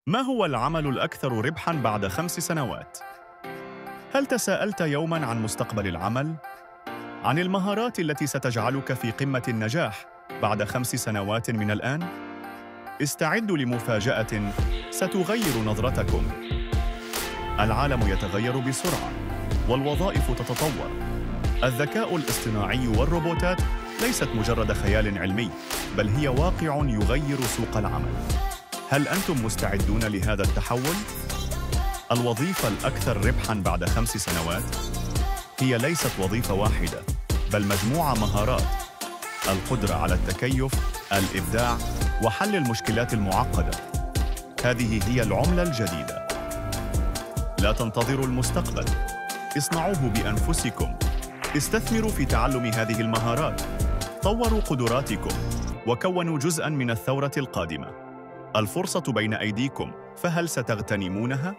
ما هو العمل الأكثر ربحاً بعد 5 سنوات؟ هل تساءلت يوماً عن مستقبل العمل؟ عن المهارات التي ستجعلك في قمة النجاح بعد 5 سنوات من الآن؟ استعدوا لمفاجأة ستغير نظرتكم. العالم يتغير بسرعة، والوظائف تتطور. الذكاء الاصطناعي والروبوتات ليست مجرد خيال علمي، بل هي واقع يغير سوق العمل. هل أنتم مستعدون لهذا التحول؟ الوظيفة الأكثر ربحاً بعد 5 سنوات هي ليست وظيفة واحدة، بل مجموعة مهارات: القدرة على التكيف، الإبداع، وحل المشكلات المعقدة. هذه هي العملة الجديدة. لا تنتظروا المستقبل، اصنعوه بأنفسكم. استثمروا في تعلم هذه المهارات، طوروا قدراتكم، وكونوا جزءاً من الثورة القادمة. الفرصة بين أيديكم، فهل ستغتنمونها؟